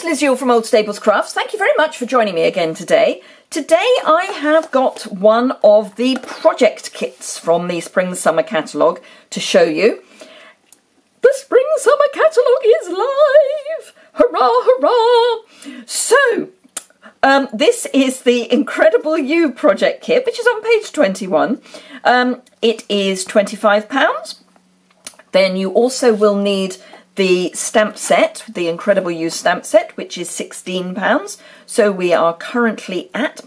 it's Liz Yuille from Old Stables Crafts. Thank you very much for joining me again today. Today I have got one of the project kits from the Spring Summer catalogue to show you. The Spring Summer catalogue is live! Hurrah, hurrah! So, this is the Incredible You project kit, which is on page 21. It is £25. Then you also will need the stamp set, the Incredible You stamp set, which is £16. So we are currently at,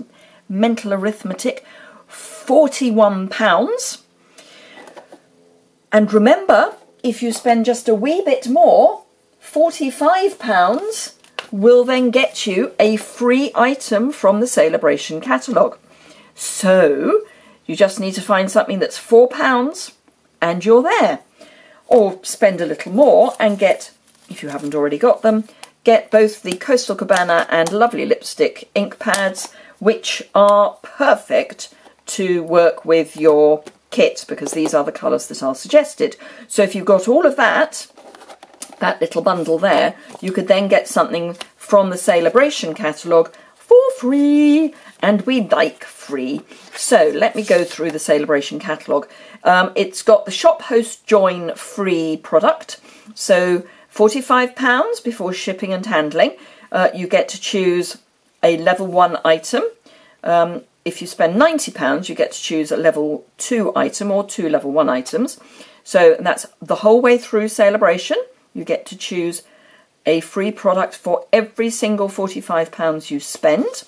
mental arithmetic, £41. And remember, if you spend just a wee bit more, £45 will then get you a free item from the Celebration catalogue. So you just need to find something that's £4 and you're there. Or spend a little more and get, if you haven't already got them, get both the Coastal Cabana and Lovely Lipstick ink pads, which are perfect to work with your kit because these are the colours that are suggested. So if you've got all of that little bundle there, you could then get something from the Celebration catalogue for free, and we like free. So let me go through the Celebration catalogue. It's got the Shop Host Join free product, so £45 before shipping and handling. You get to choose a level 1 item. If you spend £90, you get to choose a level 2 item or 2 level 1 items. So that's the whole way through Celebration. You get to choose a free product for every single £45 you spend.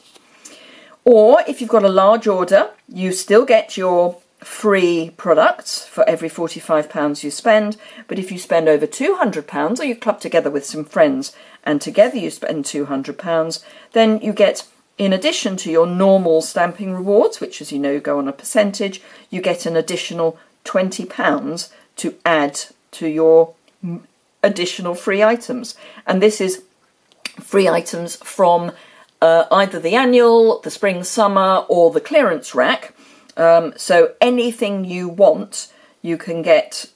Or if you've got a large order, you still get your free products for every £45 you spend. But if you spend over £200 or you club together with some friends and together you spend £200, then you get, in addition to your normal stamping rewards, which as you know go on a percentage, you get an additional £20 to add to your additional free items. And this is free items from either the annual, the spring, summer, or the clearance rack. So anything you want, you can get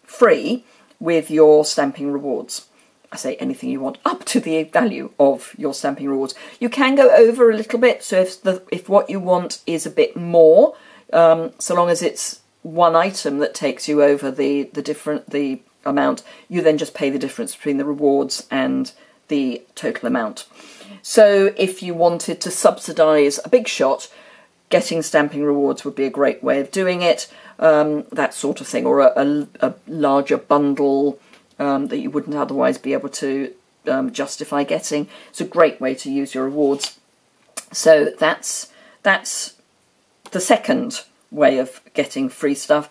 free with your stamping rewards. I say anything you want, up to the value of your stamping rewards. You can go over a little bit, so if what you want is a bit more, so long as it's one item that takes you over the amount, you then just pay the difference between the rewards and the total amount. So if you wanted to subsidise a big shot, getting stamping rewards would be a great way of doing it, that sort of thing, or a larger bundle that you wouldn't otherwise be able to justify getting. It's a great way to use your rewards. So that's the second way of getting free stuff,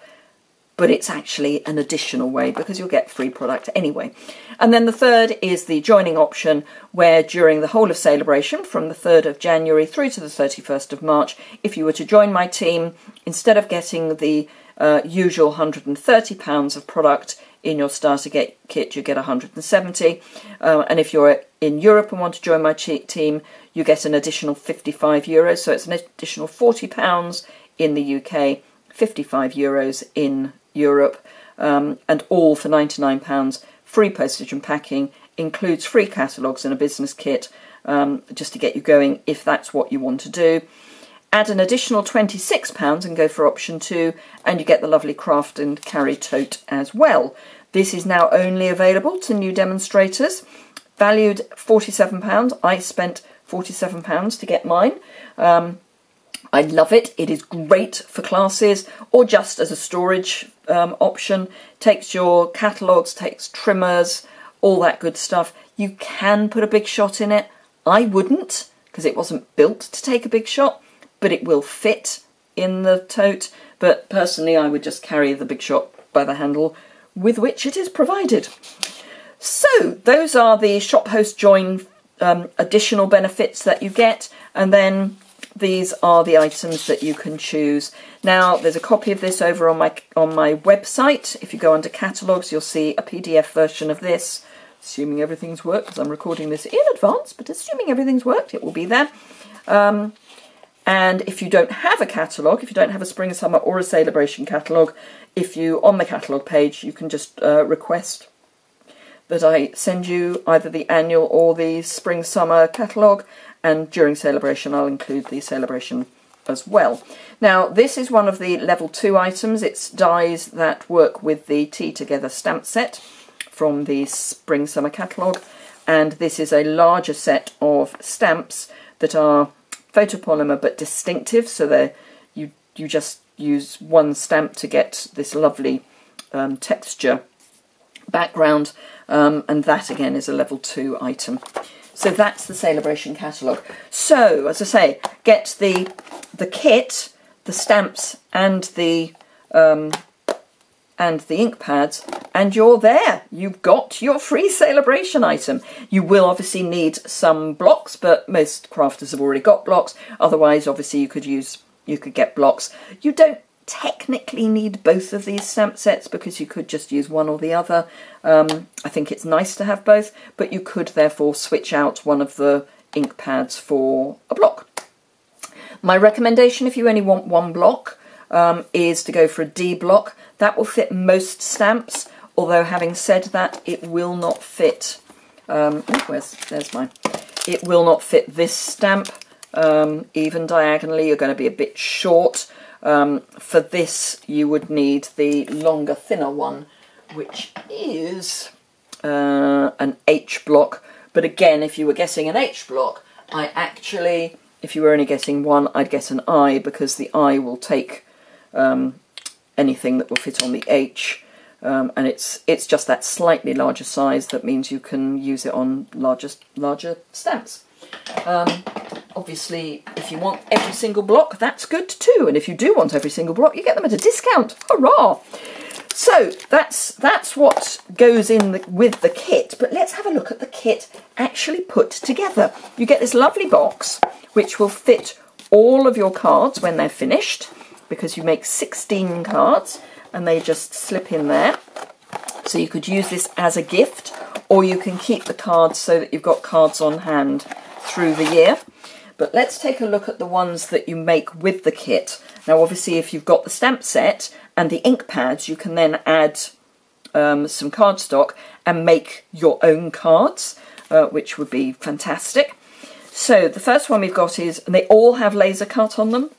but it's actually an additional way because you'll get free product anyway. And then the third is the joining option, where during the whole of Celebration, from the 3rd of January through to the 31st of March, if you were to join my team, instead of getting the usual £130 of product in your starter kit, you get £170. And if you're in Europe and want to join my team, you get an additional €55. So it's an additional £40 in the UK, €55 in Europe, and all for £99. Free postage and packing, includes free catalogues and a business kit, just to get you going if that's what you want to do. Add an additional £26 and go for option 2, and you get the lovely craft and carry tote as well. This is now only available to new demonstrators, valued £47. I spent £47 to get mine. I love it. It is great for classes or just as a storage option. Takes your catalogues, takes trimmers, all that good stuff. You can put a big shot in it. I wouldn't, because it wasn't built to take a big shot, but it will fit in the tote. But personally, I would just carry the big shot by the handle with which it is provided. So those are the Shop Host Join additional benefits that you get, and then these are the items that you can choose. Now, there's a copy of this over on my website. If you go under catalogues, you'll see a PDF version of this, assuming everything's worked, because I'm recording this in advance, but assuming everything's worked, it will be there. And if you don't have a catalogue, if you don't have a Spring, Summer or a Celebration catalogue, on the catalogue page, you can just request that I send you either the annual or the spring-summer catalogue, and during celebration I'll include the celebration as well. Now this is one of the level 2 items. It's dies that work with the Tea Together stamp set from the spring-summer catalogue, and this is a larger set of stamps that are photopolymer but distinctive, so you just use one stamp to get this lovely texture background, and that again is a level 2 item. So that's the celebration catalogue. So as I say, get the kit, the stamps and the ink pads, and you're there. You've got your free celebration item. You will obviously need some blocks, but most crafters have already got blocks. Otherwise, obviously, you could get blocks. You don't technically need both of these stamp sets because you could just use one or the other. I think it's nice to have both, but you could therefore switch out one of the ink pads for a block. My recommendation, if you only want one block, is to go for a D block. That will fit most stamps, although having said that, it will not fit, there's mine. It will not fit this stamp, even diagonally. You're going to be a bit short. For this you would need the longer, thinner one, which is an H block. But again, if you were getting an H block, if you were only getting one, I'd get an I, because the I will take anything that will fit on the H, and it's just that slightly larger size that means you can use it on larger stamps. Obviously, if you want every single block, that's good too, and if you do want every single block, you get them at a discount. Hurrah! So that's what goes in with the kit, but let's have a look at the kit actually put together. You get this lovely box which will fit all of your cards when they're finished, because you make 16 cards and they just slip in there. So you could use this as a gift, or you can keep the cards so that you've got cards on hand through the year. But let's take a look at the ones that you make with the kit. Now obviously if you've got the stamp set and the ink pads, you can then add some cardstock and make your own cards, which would be fantastic. So the first one we've got is, and they all have laser cut on them,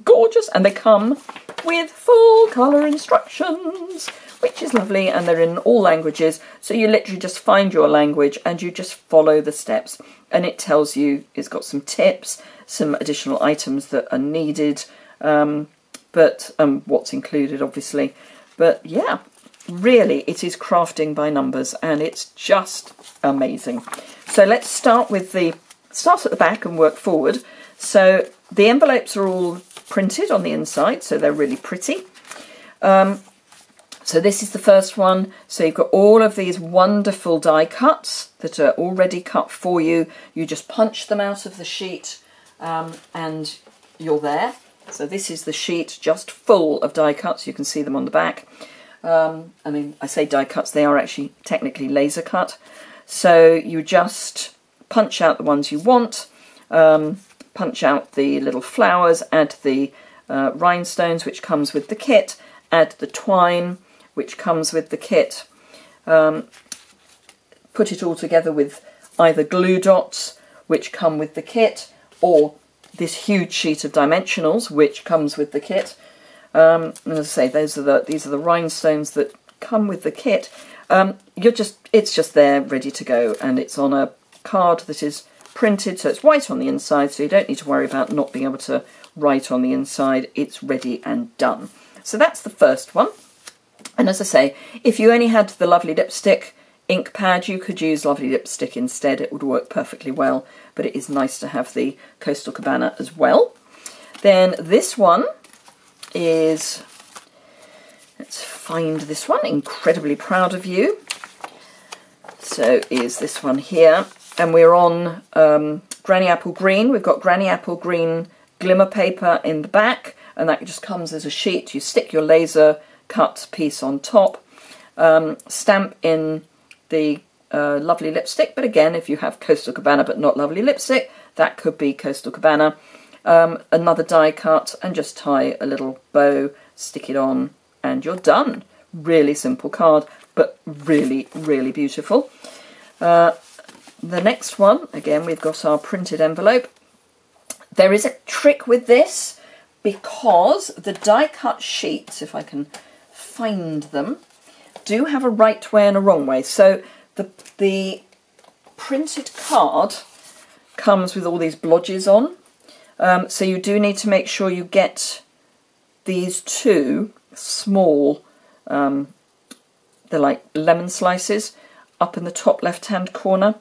gorgeous, and they come with full colour instructions, which is lovely, and they're in all languages, so you literally just find your language and you just follow the steps, and it tells you, it's got some tips, some additional items that are needed, but what's included obviously. But yeah, really it is crafting by numbers and it's just amazing. So let's start at the back and work forward. So the envelopes are all printed on the inside, so they're really pretty. So this is the first one. So you've got all of these wonderful die cuts that are already cut for you. You just punch them out of the sheet and you're there. So this is the sheet just full of die cuts. You can see them on the back. I mean, I say die cuts, they are actually technically laser cut. So you just punch out the ones you want, punch out the little flowers, add the rhinestones, which comes with the kit, add the twine, which comes with the kit, put it all together with either glue dots, which come with the kit, or this huge sheet of dimensionals, which comes with the kit. And as I say, these are the rhinestones that come with the kit. It's just there, ready to go, and it's on a card that is printed, so it's white on the inside, so you don't need to worry about not being able to write on the inside. It's ready and done. So that's the first one. And as I say, if you only had the lovely lipstick ink pad, you could use lovely lipstick instead. It would work perfectly well, but it is nice to have the Coastal Cabana as well. Then this one is, let's find this one, Incredibly Proud of You. So is this one here, and we're on Granny Apple Green. We've got Granny Apple Green glimmer paper in the back, and that just comes as a sheet. You stick your laser cut piece on top, stamp in the lovely lipstick, but again, if you have Coastal Cabana but not lovely lipstick, that could be Coastal Cabana. Another die cut, and just tie a little bow, stick it on, and you're done. Really simple card, but really, really beautiful. The next one, again, we've got our printed envelope. There is a trick with this because the die cut sheets, if I can find them, do have a right way and a wrong way. So the printed card comes with all these blodges on. So you do need to make sure you get these two small, they're like lemon slices, up in the top left-hand corner.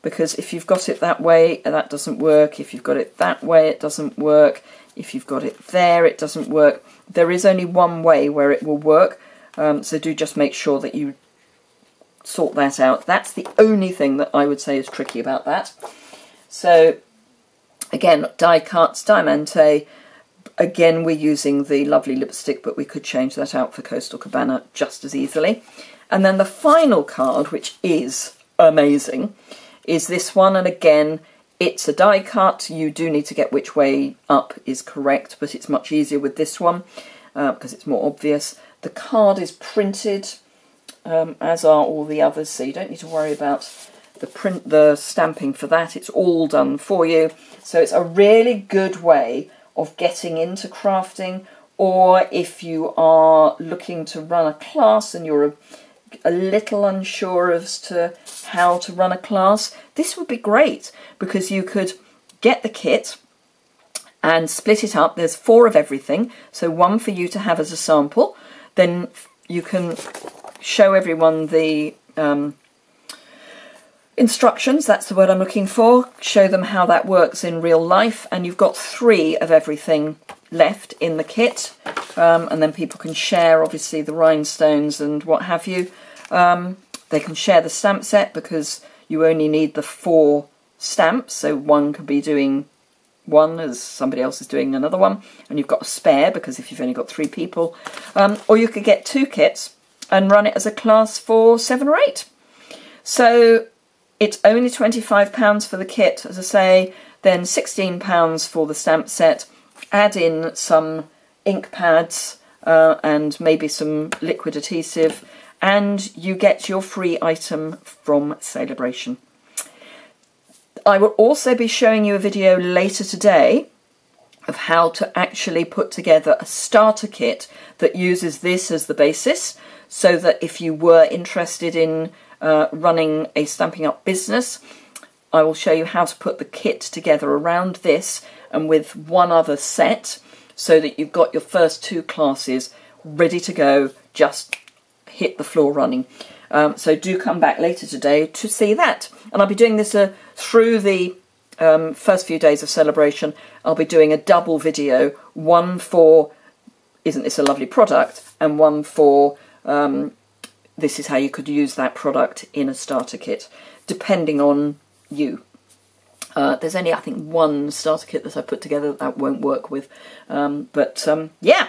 Because if you've got it that way, that doesn't work. If you've got it that way, it doesn't work. If you've got it there, it doesn't work. There is only one way where it will work. So do just make sure that you sort that out. That's the only thing that I would say is tricky about that. So again, die cuts, diamante. Again, we're using the lovely lipstick, but we could change that out for Coastal Cabana just as easily. And then the final card, which is amazing, is this one. And again, it's a die cut. You do need to get which way up is correct, but it's much easier with this one because it's more obvious. The card is printed, as are all the others, so you don't need to worry about the stamping for that. It's all done for you. So it's a really good way of getting into crafting, or if you are looking to run a class and you're a little unsure as to how to run a class, this would be great because you could get the kit and split it up. There's 4 of everything, so 1 for you to have as a sample. Then you can show everyone the instructions, that's the word I'm looking for, show them how that works in real life, and you've got 3 of everything left in the kit, and then people can share obviously the rhinestones and what have you. They can share the stamp set because you only need the 4 stamps, so one could be doing one as somebody else is doing another one, and you've got a spare because if you've only got 3 people, or you could get 2 kits and run it as a class for 7 or 8. So it's only £25 for the kit, as I say, then £16 for the stamp set. Add in some ink pads and maybe some liquid adhesive, and you get your free item from Celebration. I will also be showing you a video later today of how to actually put together a starter kit that uses this as the basis, so that if you were interested in running a Stampin' Up business, I will show you how to put the kit together around this and with one other set, so that you've got your first 2 classes ready to go, just hit the floor running. So do come back later today to see that. And I'll be doing this through the first few days of Celebration. I'll be doing a double video, one for Isn't This a Lovely Product, and one for this is how you could use that product in a starter kit, depending on you. There's only, I think, 1 starter kit that I put together that won't work with. Yeah.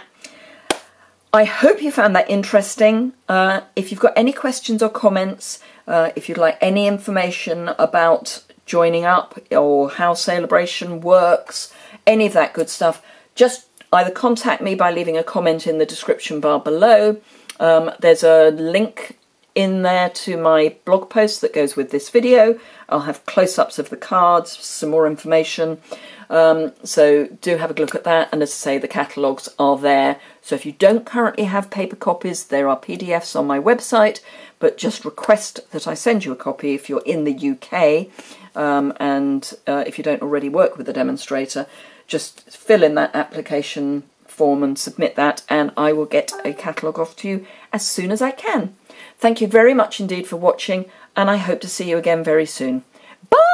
I hope you found that interesting. If you've got any questions or comments, if you'd like any information about joining up or how Celebration works, any of that good stuff, just either contact me by leaving a comment in the description bar below. There's a link in there to my blog post that goes with this video. I'll have close-ups of the cards, some more information. So do have a look at that, and as I say, the catalogues are there. So if you don't currently have paper copies, there are PDFs on my website, but just request that I send you a copy if you're in the UK, and if you don't already work with a demonstrator, just fill in that application form and submit that, and I will get a catalogue off to you as soon as I can. Thank you very much indeed for watching, and I hope to see you again very soon. Bye!